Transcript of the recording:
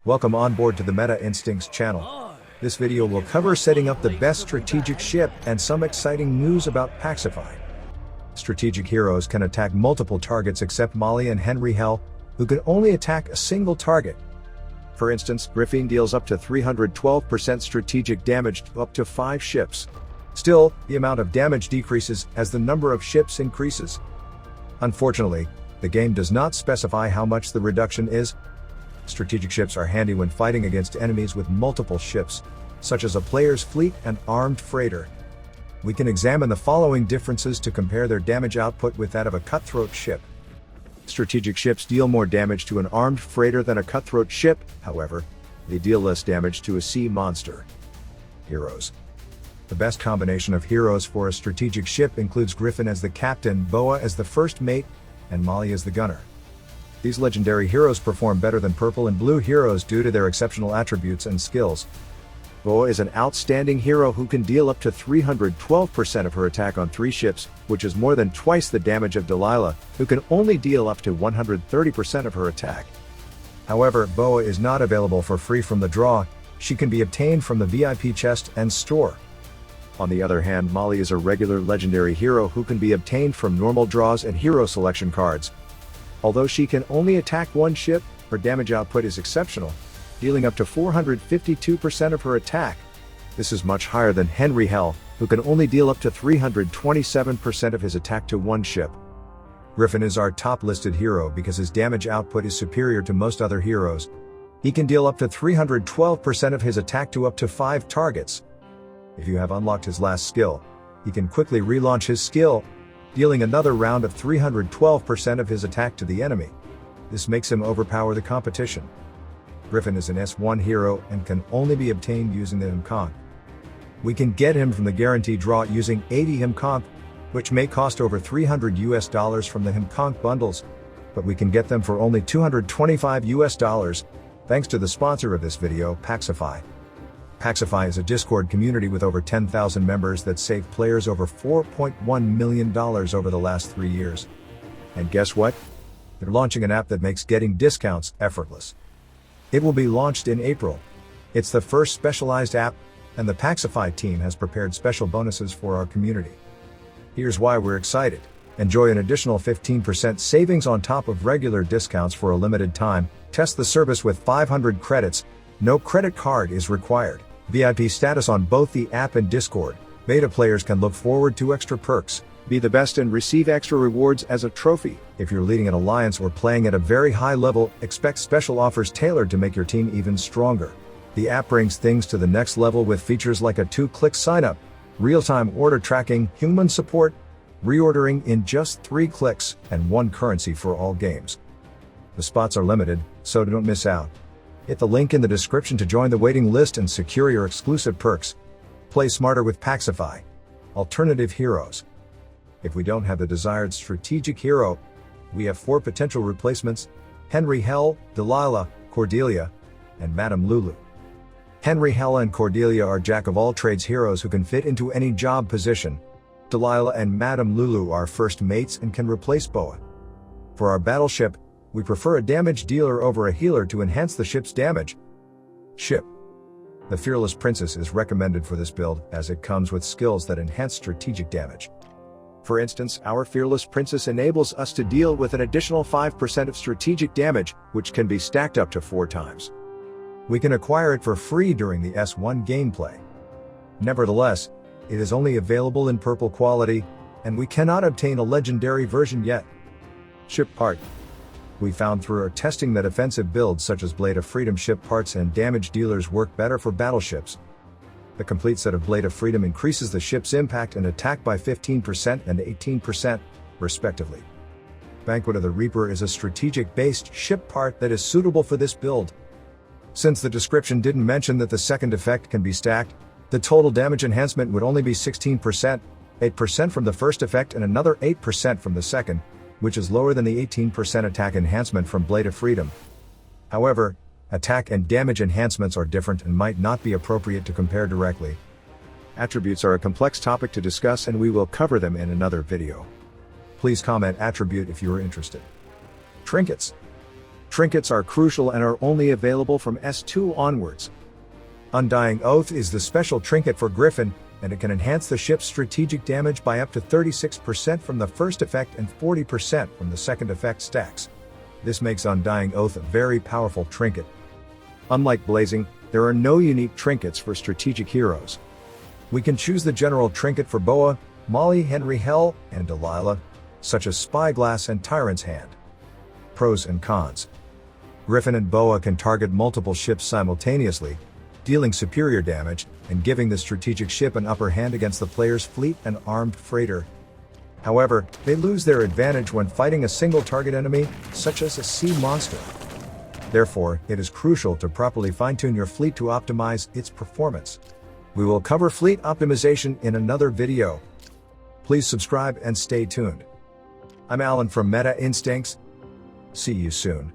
Welcome on board to the Meta Instincts channel. This video will cover setting up the best strategic ship and some exciting news about Packsify. Strategic heroes can attack multiple targets except Molly and Henry Hell, who can only attack a single target. For instance, Griffin deals up to 312% strategic damage to up to 5 ships. Still, the amount of damage decreases as the number of ships increases. Unfortunately, the game does not specify how much the reduction is. Strategic ships are handy when fighting against enemies with multiple ships, such as a player's fleet and armed freighter. We can examine the following differences to compare their damage output with that of a cutthroat ship. Strategic ships deal more damage to an armed freighter than a cutthroat ship, however, they deal less damage to a sea monster. Heroes. The best combination of heroes for a strategic ship includes Griffin as the captain, Boa as the first mate, and Molly as the gunner. These legendary heroes perform better than purple and blue heroes due to their exceptional attributes and skills. Boa is an outstanding hero who can deal up to 312% of her attack on 3 ships, which is more than twice the damage of Delilah, who can only deal up to 130% of her attack. However, Boa is not available for free from the draw, she can be obtained from the VIP chest and store. On the other hand, Molly is a regular legendary hero who can be obtained from normal draws and hero selection cards. Although she can only attack 1 ship, her damage output is exceptional, dealing up to 452% of her attack. This is much higher than Henry Hell, who can only deal up to 327% of his attack to 1 ship. Griffin is our top listed hero because his damage output is superior to most other heroes. He can deal up to 312% of his attack to up to 5 targets. If you have unlocked his last skill, he can quickly relaunch his skill, dealing another round of 312% of his attack to the enemy. This makes him overpower the competition. Griffin is an S1 hero and can only be obtained using the Himconk. We can get him from the guarantee draw using 80 Himconk, which may cost over $300 from the Himconk bundles, but we can get them for only $225 thanks to the sponsor of this video, Packsify. Packsify is a Discord community with over 10,000 members that saved players over $4.1 million over the last 3 years. And guess what? They're launching an app that makes getting discounts effortless. It will be launched in April. It's the first specialized app, and the Packsify team has prepared special bonuses for our community. Here's why we're excited. Enjoy an additional 15% savings on top of regular discounts for a limited time. Test the service with 500 credits. No credit card is required. VIP status on both the app and Discord. Beta players can look forward to extra perks. Be the best and receive extra rewards as a trophy. If you're leading an alliance or playing at a very high level, expect special offers tailored to make your team even stronger. The app brings things to the next level with features like a 2-click sign-up, real-time order tracking, human support, reordering in just 3 clicks, and 1 currency for all games. The spots are limited, so don't miss out. Hit the link in the description to join the waiting list and secure your exclusive perks. Play smarter with Packsify. Alternative heroes. If we don't have the desired strategic hero, we have 4 potential replacements: Henry Hell, Delilah, Cordelia, and Madame Lulu. Henry Hell and Cordelia are jack-of-all-trades heroes who can fit into any job position. Delilah and Madame Lulu are first mates and can replace Boa. For our battleship, we prefer a damage dealer over a healer to enhance the ship's damage. Ship. The Fearless Princess is recommended for this build, as it comes with skills that enhance strategic damage. For instance, our Fearless Princess enables us to deal with an additional 5% of strategic damage, which can be stacked up to 4 times. We can acquire it for free during the S1 gameplay. Nevertheless, it is only available in purple quality, and we cannot obtain a legendary version yet. Ship part. We found through our testing that offensive builds such as Blade of Freedom ship parts and damage dealers work better for battleships. The complete set of Blade of Freedom increases the ship's impact and attack by 15% and 18%, respectively. Banquet of the Reaper is a strategic-based ship part that is suitable for this build. Since the description didn't mention that the second effect can be stacked, the total damage enhancement would only be 16%, 8% from the first effect and another 8% from the second, which is lower than the 18% attack enhancement from Blade of Freedom. However, attack and damage enhancements are different and might not be appropriate to compare directly. Attributes are a complex topic to discuss, and we will cover them in another video. Please comment attribute if you are interested. Trinkets. Trinkets are crucial and are only available from S2 onwards. Undying Oath is the special trinket for Griffin, and it can enhance the ship's strategic damage by up to 36% from the first effect and 40% from the second effect stacks. This makes Undying Oath a very powerful trinket. Unlike Blazing, there are no unique trinkets for strategic heroes. We can choose the general trinket for Boa, Molly, Henry Hell, and Delilah, such as Spyglass and Tyrant's Hand. Pros and cons. Griffin and Boa can target multiple ships simultaneously, dealing superior damage and giving the strategic ship an upper hand against the player's fleet and armed freighter. However, they lose their advantage when fighting a single target enemy, such as a sea monster. Therefore, it is crucial to properly fine-tune your fleet to optimize its performance. We will cover fleet optimization in another video. Please subscribe and stay tuned. I'm Alan from Meta Instincts. See you soon.